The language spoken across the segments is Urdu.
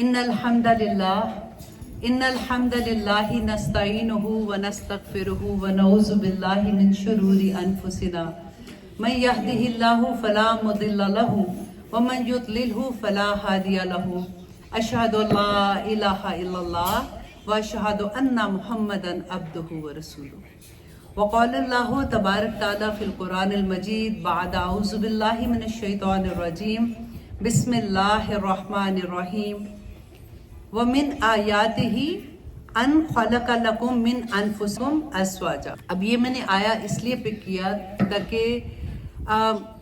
innal hamdalillahi nasta'inuhu wa nastaghfiruhu wa na'udzu billahi min shururi anfusina man yahdihillahu fala mudilla lahu wa man yudlilhu fala hadiya lahu ashhadu an la ilaha illallah wa ashhadu anna muhammadan abduhu wa rasuluhu وقال الله تبارك تعالى في القرآن المجيد بعد أعوذ بالله من الشيطان الرجيم بسم الله الرحمن الرحيم ومن آياته أن خلق لكم من أنفسكم أزواجا. اب یہ میں نے آیا اس لیے پک کیا تاکہ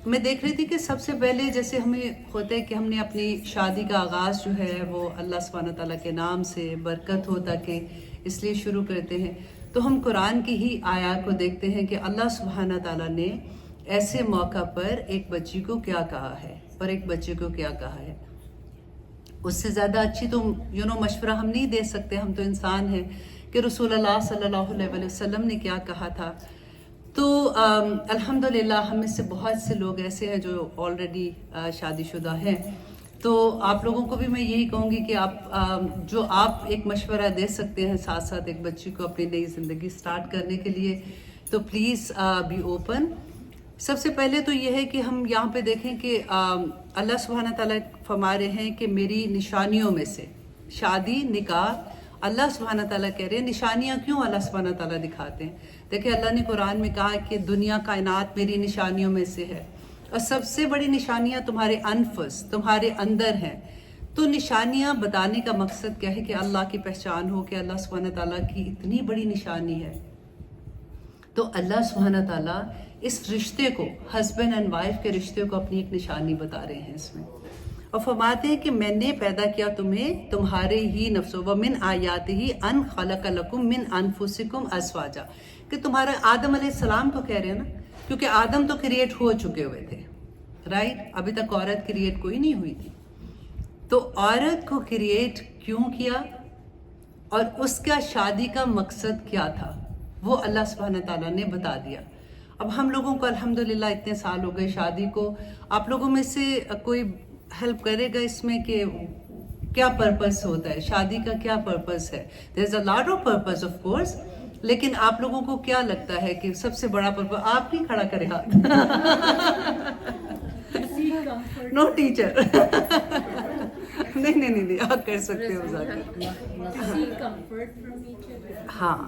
میں دیکھ رہی تھی کہ سب سے پہلے جیسے ہمیں ہوتا ہے کہ ہم نے اپنی شادی کا آغاز جو ہے وہ اللہ سبحانہ تعالیٰ کے نام سے برکت ہو تاکہ اس لیے شروع کرتے ہیں. تو ہم قرآن کی ہی آیات کو دیکھتے ہیں کہ اللہ سبحانہ تعالیٰ نے ایسے موقع پر ایک بچی کو کیا کہا ہے اور ایک بچے کو کیا کہا ہے. اس سے زیادہ اچھی تو مشورہ ہم نہیں دے سکتے، ہم تو انسان ہیں، کہ رسول اللہ صلی اللہ علیہ وسلم نے کیا کہا تھا. تو الحمدللہ ہم میں سے بہت سے لوگ ایسے ہیں جو آلریڈی شادی شدہ ہیں. تو آپ لوگوں کو بھی میں یہی کہوں گی کہ آپ ایک مشورہ دے سکتے ہیں ساتھ ساتھ ایک بچی کو اپنی نئی زندگی سٹارٹ کرنے کے لیے، تو پلیز بی اوپن. سب سے پہلے تو یہ ہے کہ ہم یہاں پہ دیکھیں کہ اللہ سبحانہ تعالیٰ فرما رہے ہیں کہ میری نشانیوں میں سے شادی نکاح، اللہ سبحانہ تعالیٰ کہہ رہے ہیں نشانیاں کیوں اللہ سبحانہ تعالیٰ دکھاتے ہیں. دیکھیں اللہ نے قرآن میں کہا کہ دنیا کائنات میری نشانیوں میں سے ہے، اور سب سے بڑی نشانیاں تمہارے انفس، تمہارے اندر ہیں. تو نشانیاں بتانے کا مقصد کیا ہے کہ اللہ کی پہچان ہو کہ اللہ سبحانہ تعالیٰ کی اتنی بڑی نشانی ہے. تو اللہ سبحانہ تعالیٰ اس رشتے کو، ہسبینڈ اینڈ وائف کے رشتے کو اپنی ایک نشانی بتا رہے ہیں اس میں، اور فرماتے ہیں کہ میں نے پیدا کیا تمہیں تمہارے ہی نفسوں ومن آیاتہ ان خلق لکم من انفسکم ازواجا، کہ تمہارے آدم علیہ السلام کو کہہ رہے ہیں نا، کیونکہ آدم تو کریٹ ہو چکے ہوئے تھے، رائٹ؟ ابھی تک عورت کریٹ کوئی نہیں ہوئی تھی. تو عورت کو کریٹ کیوں کیا اور اس کا شادی کا مقصد کیا تھا وہ اللہ سبحانہ تعالیٰ نے بتا دیا. اب ہم لوگوں کو الحمدللہ اتنے سال ہو گئے شادی کو، آپ لوگوں میں سے کوئی ہیلپ کرے گا اس میں کہ کیا پرپس ہوتا ہے شادی کا، کیا پرپس ہے؟ There is a lot of purpose of course, لیکن آپ لوگوں کو کیا لگتا ہے کہ سب سے بڑا پرپس؟ آپ نہیں کھڑا کرے ہاتھ. نو ٹیچر. نہیں آپ کر سکتے ہو. ہاں،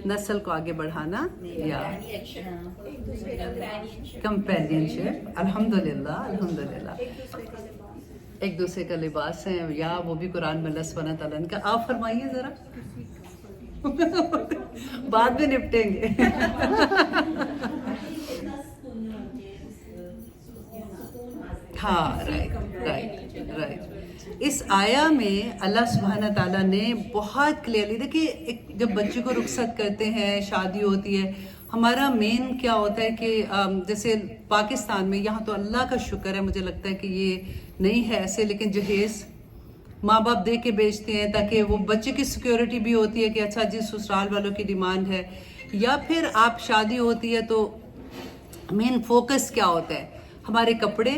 نسل کو آگے بڑھانا یا کمپینین شپ. الحمدللہ ایک دوسرے کا لباس ہے، یا وہ بھی قرآن میں اللہ سبحانہ تعالیٰ نے کہا. آپ فرمائیے ذرا، بعد میں نپٹیں گے. ہاں رائٹ. اس آیا میں اللہ سبحانہ تعالیٰ نے بہت کلیئرلی، دیکھیے جب بچے کو رخصت کرتے ہیں، شادی ہوتی ہے، ہمارا مین کیا ہوتا ہے کہ جیسے پاکستان میں، یہاں تو اللہ کا شکر ہے، مجھے لگتا ہے کہ یہ نہیں ہے ایسے، لیکن جہیز ماں باپ دے کے بیچتے ہیں تاکہ وہ بچے کی سیکیورٹی بھی ہوتی ہے کہ اچھا جی سسرال والوں کی ڈیمانڈ ہے. یا پھر آپ شادی ہوتی ہے تو مین فوکس کیا ہوتا ہے؟ ہمارے کپڑے،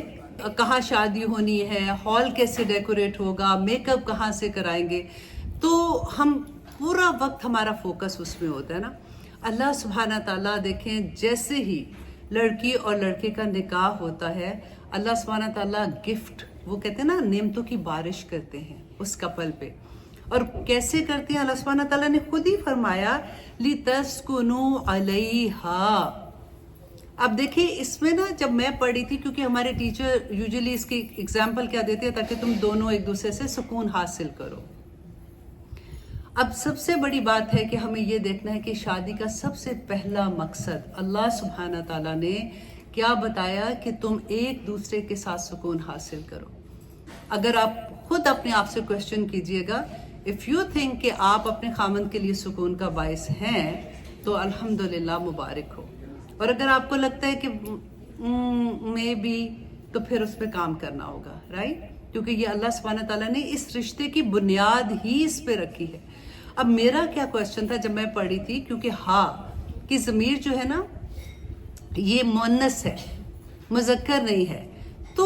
کہاں شادی ہونی ہے، ہال کیسے ڈیکوریٹ ہوگا، میک اپ کہاں سے کرائیں گے. تو ہم پورا وقت ہمارا فوکس اس میں ہوتا ہے نا. اللہ سبحانہ تعالیٰ دیکھیں جیسے ہی لڑکی اور لڑکے کا نکاح ہوتا ہے، اللہ سبحانہ تعالیٰ گفٹ، وہ کہتے ہیں نا نعمتوں کی بارش کرتے ہیں اس کپل پہ. اور کیسے کرتے ہیں؟ اللہ سبحانہ تعالیٰ نے خود ہی فرمایا لِتَسْكُنُوا عَلَيْهَا. اب دیکھیں اس میں نا جب میں پڑھی تھی، کیونکہ ہمارے ٹیچر یوزلی اس کی ایگزامپل کیا دیتے ہیں تاکہ تم دونوں ایک دوسرے سے سکون حاصل کرو. اب سب سے بڑی بات ہے کہ ہمیں یہ دیکھنا ہے کہ شادی کا سب سے پہلا مقصد اللہ سبحانہ تعالیٰ نے کیا بتایا کہ تم ایک دوسرے کے ساتھ سکون حاصل کرو. اگر آپ خود اپنے آپ سے کوشچن کیجئے گا، اف یو تھنک کہ آپ اپنے خامند کے لیے سکون کا باعث ہیں تو الحمدللہ مبارک ہو. اور اگر آپ کو لگتا ہے کہ مے بی، تو پھر اس پہ کام کرنا ہوگا، رائٹ؟ کیونکہ یہ اللہ سبحانہ تعالیٰ نے اس رشتے کی بنیاد ہی اس پہ رکھی ہے. اب میرا کیا کوشچن تھا جب میں پڑھی تھی، کیونکہ ہاں کی ضمیر جو ہے نا یہ مؤنث ہے، مذکر نہیں ہے، تو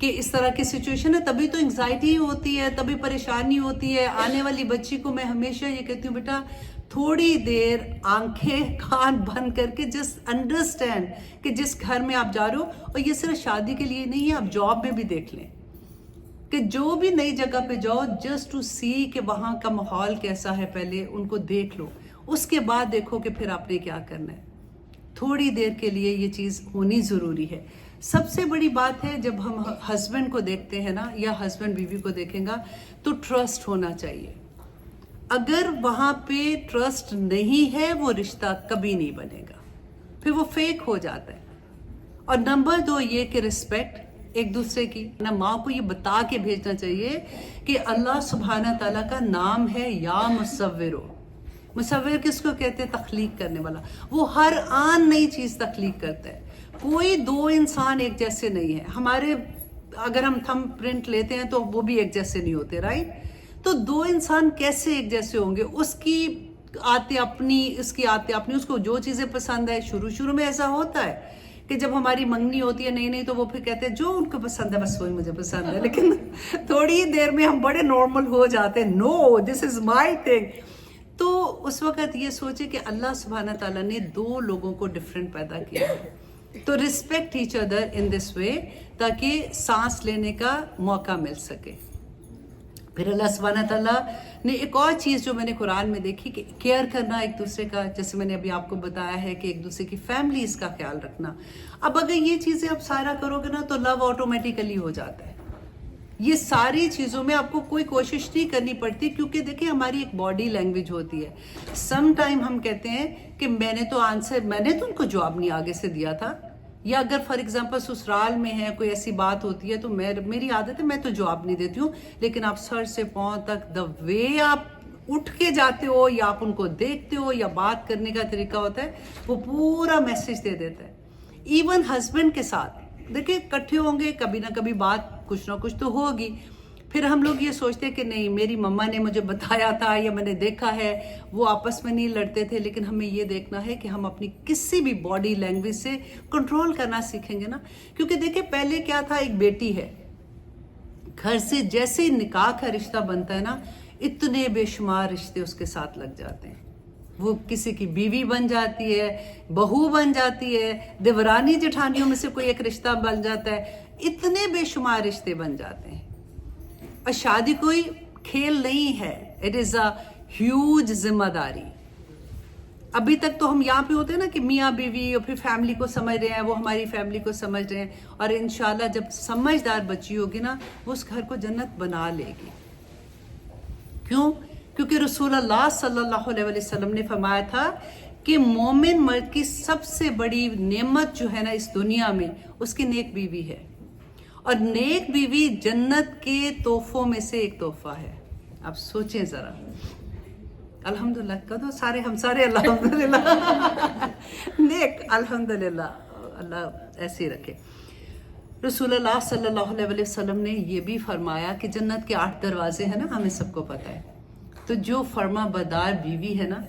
کہ اس طرح کی سچویشن ہے تبھی تو انگزائٹی ہوتی ہے, تبھی پریشانی ہوتی ہے. آنے والی بچی کو میں ہمیشہ یہ کہتی ہوں بیٹا تھوڑی دیر آنکھیں کان بند کر کے جسٹ انڈرسٹینڈ کہ جس گھر میں آپ جا رہے ہو, اور یہ صرف شادی کے لیے نہیں ہے, آپ جاب میں بھی دیکھ لیں کہ جو بھی نئی جگہ پہ جاؤ جسٹ ٹو سی کہ وہاں کا ماحول کیسا ہے, پہلے ان کو دیکھ لو, اس کے بعد دیکھو کہ پھر آپ نے کیا کرنا ہے. تھوڑی دیر کے لیے یہ چیز ہونی ضروری ہے. سب سے بڑی بات ہے جب ہم ہسبینڈ کو دیکھتے ہیں نا, یا ہسبینڈ بیوی کو دیکھیں گا, تو ٹرسٹ ہونا چاہیے. اگر وہاں پہ ٹرسٹ نہیں ہے وہ رشتہ کبھی نہیں بنے گا, پھر وہ فیک ہو جاتا ہے. اور نمبر 2 یہ کہ رسپیکٹ ایک دوسرے کی. نا ماں کو یہ بتا کے بھیجنا چاہیے کہ اللہ سبحانہ تعالیٰ کا نام ہے یا مصورو. مصور کس کو کہتے ہیں؟ تخلیق کرنے والا. وہ ہر آن نئی چیز تخلیق کرتا ہے. کوئی دو انسان ایک جیسے نہیں ہے. ہمارے اگر ہم تھم پرنٹ لیتے ہیں تو وہ بھی ایک جیسے نہیں ہوتے, رائٹ؟ تو دو انسان کیسے ایک جیسے ہوں گے؟ اس کی آتے اپنی, اس کی آتے اپنی, اس کو جو چیزیں پسند ہے. شروع میں ایسا ہوتا ہے کہ جب ہماری منگنی ہوتی ہے نہیں تو وہ پھر کہتے ہیں جو ان کو پسند ہے بس وہی مجھے پسند ہے. لیکن تھوڑی دیر میں ہم بڑے نارمل ہو جاتے ہیں, نو دس از مائی تھنگ. تو اس وقت یہ سوچے کہ اللہ سبحانہ تعالیٰ نے 2 لوگوں کو ڈفرینٹ پیدا کیا ہے. تو ریسپیکٹ ایچ ادر ان دس وے تاکہ سانس لینے کا موقع مل سکے. پھر اللہ سبحانہ تعالیٰ نے ایک اور چیز جو میں نے قرآن میں دیکھی کہ کیئر کرنا ایک دوسرے کا, جیسے میں نے ابھی آپ کو بتایا ہے کہ ایک دوسرے کی فیملیز کا خیال رکھنا. اب اگر یہ چیزیں آپ سارا کرو گے نا تو لو آٹومیٹیکلی ہو جاتا ہے. یہ ساری چیزوں میں آپ کو کوئی کوشش نہیں کرنی پڑتی, کیونکہ دیکھیں ہماری ایک باڈی لینگویج ہوتی ہے. سم ٹائم ہم کہتے ہیں کہ میں نے تو ان کو جواب نہیں آگے سے دیا تھا, یا اگر فار ایگزامپل سسرال میں ہے کوئی ایسی بات ہوتی ہے تو میری عادت ہے میں تو جواب نہیں دیتی ہوں, لیکن آپ سر سے پاؤں تک دا وے آپ اٹھ کے جاتے ہو یا آپ ان کو دیکھتے ہو یا بات کرنے کا طریقہ ہوتا ہے, وہ پورا میسج دے دیتا ہے. ایون ہسبینڈ کے ساتھ دیکھیں اکٹھے ہوں گے, کبھی نہ کبھی بات کچھ نہ کچھ تو ہوگی. پھر ہم لوگ یہ سوچتے ہیں کہ نہیں میری مما نے مجھے بتایا تھا یا میں نے دیکھا ہے, وہ آپس میں نہیں لڑتے تھے. لیکن ہمیں یہ دیکھنا ہے کہ ہم اپنی کسی بھی باڈی لینگویج سے کنٹرول کرنا سیکھیں گے نا. کیونکہ دیکھیں پہلے کیا تھا, ایک بیٹی ہے گھر سے جیسے ہی نکاح کا رشتہ بنتا ہے نا, اتنے بے شمار رشتے اس کے ساتھ لگ جاتے ہیں. وہ کسی کی بیوی بن جاتی ہے, بہو بن جاتی ہے, دیورانی جٹھانیوں میں سے کوئی ایک رشتہ بن جاتا ہے, اتنے بے شمار رشتے بن جاتے ہیں. اور شادی کوئی کھیل نہیں ہے, اٹ از اے ہیوج ذمہ داری. ابھی تک تو ہم یہاں پہ ہوتے ہیں نا کہ میاں بیوی اور پھر فیملی کو سمجھ رہے ہیں, وہ ہماری فیملی کو سمجھ رہے ہیں, اور انشاءاللہ جب سمجھدار بچی ہوگی نا وہ اس گھر کو جنت بنا لے گی. کیوں؟ کیونکہ رسول اللہ صلی اللہ علیہ وسلم نے فرمایا تھا کہ مومن مرد کی سب سے بڑی نعمت جو ہے نا اس دنیا میں اس کی نیک بیوی ہے, اور نیک بیوی جنت کے تحفوں میں سے ایک تحفہ ہے. آپ سوچیں ذرا. الحمدللہ کدو سارے ہم سارے الحمدللہ نیک, الحمدللہ اللہ ایسے ہی رکھے. رسول اللہ صلی اللہ علیہ وسلم نے یہ بھی فرمایا کہ جنت کے 8 دروازے ہیں نا, ہمیں سب کو پتہ ہے. تو جو فرما بردار بیوی ہے نا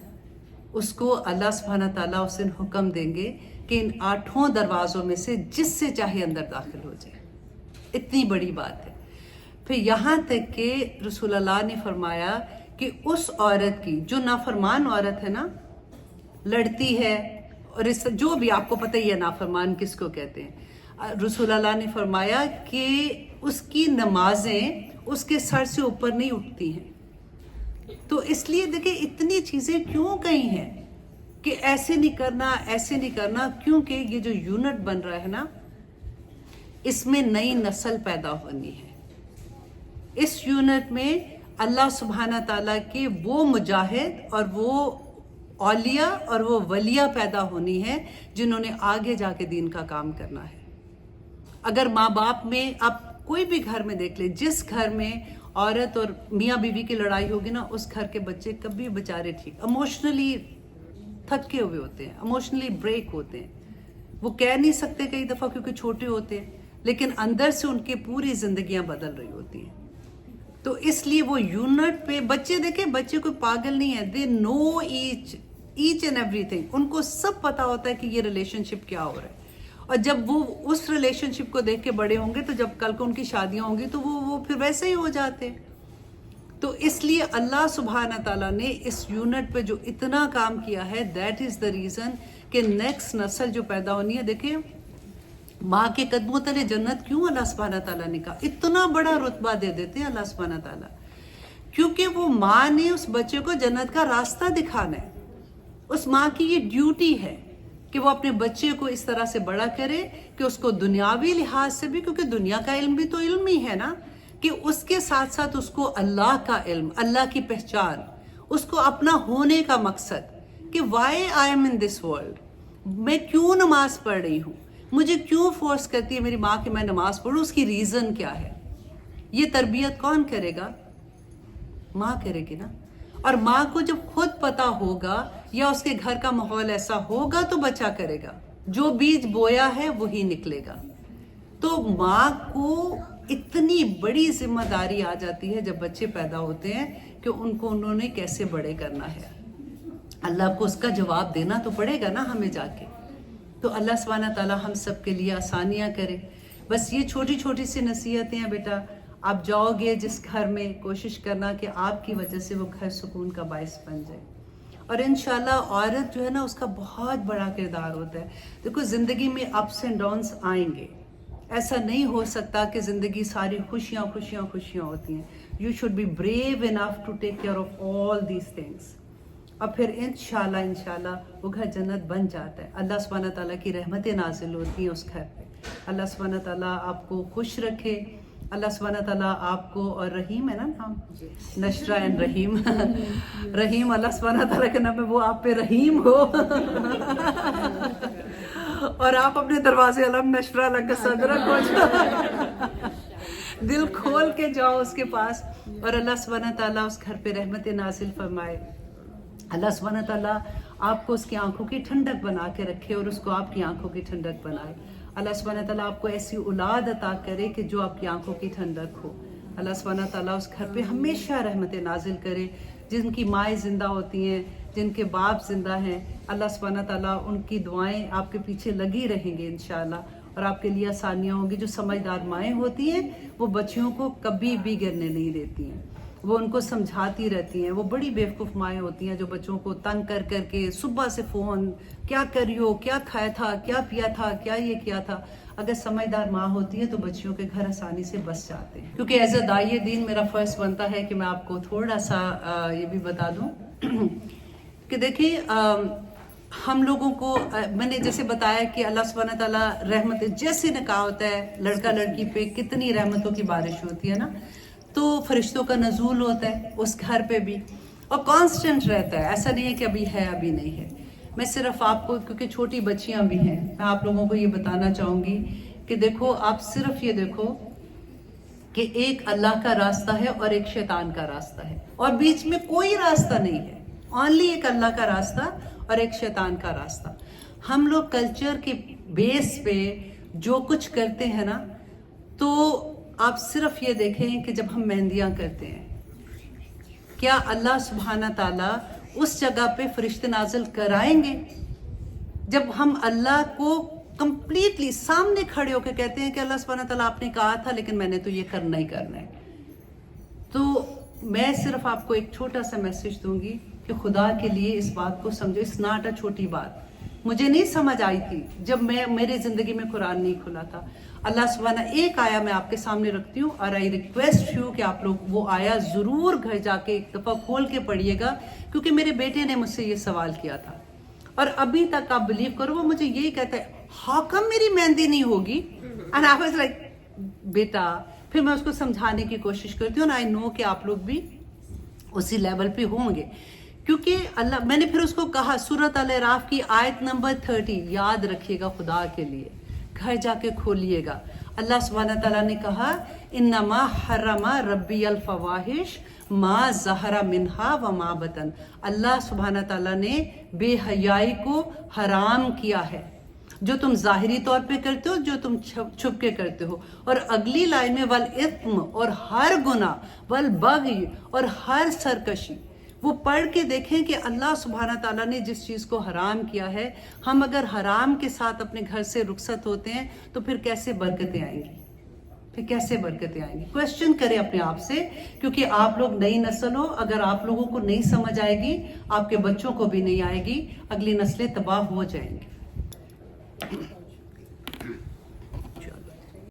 اس کو اللہ سبحانہ تعالیٰ اس دن حکم دیں گے کہ ان 8 دروازوں میں سے جس سے چاہے اندر داخل ہو جائے. اتنی بڑی بات ہے. پھر یہاں تک کہ رسول اللہ نے فرمایا کہ اس عورت کی جو نافرمان عورت ہے نا, لڑتی ہے, اور اس جو بھی آپ کو پتہ ہی ہے نافرمان کس کو کہتے ہیں, رسول اللہ نے فرمایا کہ اس کی نمازیں اس کے سر سے اوپر نہیں اٹھتی ہیں. تو اس لیے دیکھیں اتنی چیزیں کیوں کہی ہیں کہ ایسے نہیں کرنا ایسے نہیں کرنا, کیونکہ یہ جو یونٹ بن رہا ہے نا اس میں نئی نسل پیدا ہونی ہے. اس یونٹ میں اللہ سبحانہ تعالیٰ کے وہ مجاہد اور وہ اولیاء اور وہ ولیاء پیدا ہونی ہے جنہوں نے آگے جا کے دین کا کام کرنا ہے. اگر ماں باپ میں, آپ کوئی بھی گھر میں دیکھ لیں, جس گھر میں عورت اور میاں بیوی کی لڑائی ہوگی نا اس گھر کے بچے کبھی بیچارے ٹھیک ایموشنلی تھکے ہوئے ہوتے ہیں, ایموشنلی بریک ہوتے ہیں. وہ کہہ نہیں سکتے کئی دفعہ کیونکہ چھوٹے ہوتے ہیں, لیکن اندر سے ان کی پوری زندگیاں بدل رہی ہوتی ہیں. تو اس لیے وہ یونٹ پہ بچے دیکھیں, بچے کوئی پاگل نہیں ہے, دے نو ایچ اینڈ ایوری تھنگ. ان کو سب پتا ہوتا ہے کہ یہ ریلیشن شپ کیا ہو رہا ہے, اور جب وہ اس ریلیشن شپ کو دیکھ کے بڑے ہوں گے تو جب کل کو ان کی شادیاں ہوں گی تو وہ پھر ویسے ہی ہو جاتے. تو اس لیے اللہ سبحانہ تعالیٰ نے اس یونٹ پہ جو اتنا کام کیا ہے, دیٹ از دا ریزن کہ نیکسٹ نسل جو پیدا ہونی ہے. دیکھیں ماں کے قدموں تلے جنت کیوں اللہ سبحانہ تعالیٰ نے کہا, اتنا بڑا رتبہ دے دیتے ہیں اللہ سبحانہ تعالیٰ, کیونکہ وہ ماں نے اس بچے کو جنت کا راستہ دکھانا ہے. اس ماں کی یہ ڈیوٹی ہے کہ وہ اپنے بچے کو اس طرح سے بڑا کرے کہ اس کو دنیاوی لحاظ سے بھی, کیونکہ دنیا کا علم بھی تو علم ہی ہے نا, کہ اس کے ساتھ ساتھ اس کو اللہ کا علم, اللہ کی پہچان, اس کو اپنا ہونے کا مقصد کہ why I am in this world, میں کیوں نماز پڑھ رہی ہوں, مجھے کیوں فورس کرتی ہے میری ماں کہ میں نماز پڑھوں, اس کی ریزن کیا ہے. یہ تربیت کون کرے گا؟ ماں کرے گی نا. اور ماں کو جب خود پتا ہوگا یا اس کے گھر کا ماحول ایسا ہوگا تو بچہ کرے گا, جو بیج بویا ہے وہی نکلے گا. تو ماں کو اتنی بڑی ذمہ داری آ جاتی ہے جب بچے پیدا ہوتے ہیں کہ ان کو انہوں نے کیسے بڑے کرنا ہے. اللہ کو اس کا جواب دینا تو پڑے گا نا ہمیں جا کے. تو اللہ سبحانہ تعالیٰ ہم سب کے لیے آسانیاں کرے. بس یہ چھوٹی چھوٹی سی نصیحتیں ہیں بیٹا, آپ جاؤ گے جس گھر میں, کوشش کرنا کہ آپ کی وجہ سے وہ گھر سکون کا باعث بن جائے. اور انشاءاللہ عورت جو ہے نا اس کا بہت بڑا کردار ہوتا ہے. دیکھو زندگی میں اپس اینڈ ڈاؤنس آئیں گے, ایسا نہیں ہو سکتا کہ زندگی ساری خوشیاں خوشیاں خوشیاں ہوتی ہیں. You should be brave enough to take care of all these things. اور پھر انشاءاللہ وہ گھر جنت بن جاتا ہے. اللہ سبحانہ تعالیٰ کی رحمتیں نازل ہوتی ہیں اس گھر پہ. اللہ سبحانہ تعالیٰ آپ کو خوش رکھے. اللہ سبحانہ تعالیٰ آپ کو, اور رحیم ہے نا نام, نشرہ اینڈ رحیم, رحیم اللہ سبحانہ تعالیٰ کے نام ہے, وہ آپ پہ رحیم ہو اور آپ اپنے دروازے علم نشرہ لگ صدرک ہو جاؤ, دل کھول کے جاؤ اس کے پاس, اور اللہ سبحانہ تعالیٰ اس گھر پہ رحمت نازل فرمائے. اللہ سبحانہ تعالیٰ آپ کو اس کی آنکھوں کی ٹھنڈک بنا کے رکھے اور اس کو آپ کی آنکھوں کی ٹھنڈک بنائے. اللہ سبحانہ تعالیٰ آپ کو ایسی اولاد عطا کرے کہ جو آپ کی آنکھوں کی ٹھنڈک ہو. اللہ سبحانہ تعالیٰ اس گھر پہ ہمیشہ رحمت نازل کرے. جن کی مائیں زندہ ہوتی ہیں, جن کے باپ زندہ ہیں, اللہ سبحانہ تعالیٰ ان کی دعائیں آپ کے پیچھے لگی رہیں گے انشاءاللہ, اور آپ کے لیے آسانیاں ہوں گی. جو سمجھدار مائیں ہوتی ہیں وہ بچیوں کو کبھی بھی گرنے نہیں دیتی ہیں, وہ ان کو سمجھاتی رہتی ہیں. وہ بڑی بیوقوف مائیں ہوتی ہیں جو بچوں کو تنگ کر کر کے صبح سے فون, کیا کری ہو, کیا کھایا تھا, کیا پیا تھا, کیا یہ کیا تھا. اگر سمجھدار ماں ہوتی ہے تو بچیوں کے گھر آسانی سے بس جاتے ہیں. کیونکہ ایز اے داعیہ دین میرا فرض بنتا ہے کہ میں آپ کو تھوڑا سا یہ بھی بتا دوں کہ دیکھیں ہم لوگوں کو, میں نے جیسے بتایا کہ اللہ سبحانہ تعالیٰ رحمت, جیسے نے کہا ہوتا ہے لڑکا لڑکی پہ کتنی رحمتوں کی بارش ہوتی ہے نا, تو فرشتوں کا نزول ہوتا ہے اس گھر پہ بھی, اور کانسٹنٹ رہتا ہے. ایسا نہیں ہے کہ ابھی ہے ابھی نہیں ہے. میں صرف آپ کو, کیونکہ چھوٹی بچیاں بھی ہیں, میں آپ لوگوں کو یہ بتانا چاہوں گی کہ دیکھو آپ صرف یہ دیکھو کہ ایک اللہ کا راستہ ہے اور ایک شیطان کا راستہ ہے, اور بیچ میں کوئی راستہ نہیں ہے. اونلی ایک اللہ کا راستہ اور ایک شیطان کا راستہ. ہم لوگ کلچر کے بیس پہ جو کچھ کرتے ہیں نا, تو آپ صرف یہ دیکھیں کہ جب ہم مہندیاں کرتے ہیں, کیا اللہ سبحانہ تعالیٰ اس جگہ پہ فرشتے نازل کرائیں گے؟ جب ہم اللہ کو کمپلیٹلی سامنے کھڑے ہو کے کہتے ہیں کہ اللہ سبحانہ تعالیٰ آپ نے کہا تھا لیکن میں نے تو یہ کرنا ہی کرنا ہے. تو میں صرف آپ کو ایک چھوٹا سا میسج دوں گی کہ خدا کے لیے اس بات کو سمجھو. اس ناٹ اے چھوٹی بات, مجھے نہیں سمجھ آئی تھی جب میرے زندگی میں قرآن نہیں کھلا تھا. اللہ سبحانہ, ایک آیا میں آپ کے سامنے رکھتی ہوں, اور آئی ریکویسٹ یو کہ آپ لوگ وہ آیا ضرور گھر جا کے ایک دفعہ کھول کے پڑھیے گا, کیونکہ میرے بیٹے نے مجھ سے یہ سوال کیا تھا, اور ابھی تک آپ بلیو کرو وہ مجھے یہی کہتا ہے, ہاؤ کم میری مہندی نہیں ہوگی. اینڈ آئی واز لائک بیٹا, پھر میں اس کو سمجھانے کی کوشش کرتی ہوں, آئی نو کہ آپ لوگ بھی اسی لیول پہ ہوں گے, کیونکہ اللہ, میں نے پھر اس کو کہا سورۃ الاعراف کی آیت نمبر 30 یاد رکھیے گا, خدا کے لیے گھر جا کے کھولیے گا. اللہ سبحانہ تعالیٰ نے کہا انما حرم ربی الفواحش ما ظہر منہا وما بطن. اللہ سبحانہ تعالیٰ نے بے حیائی کو حرام کیا ہے, جو تم ظاہری طور پہ کرتے ہو, جو تم چھپ کے کرتے ہو. اور اگلی لائن میں والاثم, اور ہر گناہ, والبغی, اور ہر سرکشی. وہ پڑھ کے دیکھیں کہ اللہ سبحانہ تعالیٰ نے جس چیز کو حرام کیا ہے، ہم اگر حرام کے ساتھ اپنے گھر سے رخصت ہوتے ہیں تو پھر کیسے برکتیں آئیں گی، پھر کیسے برکتیں آئیں گی؟ کویسچن کریں اپنے آپ سے، کیونکہ آپ لوگ نئی نسل ہو، اگر آپ لوگوں کو نہیں سمجھ آئے گی، آپ کے بچوں کو بھی نہیں آئے گی، اگلی نسلیں تباہ ہو جائیں گی.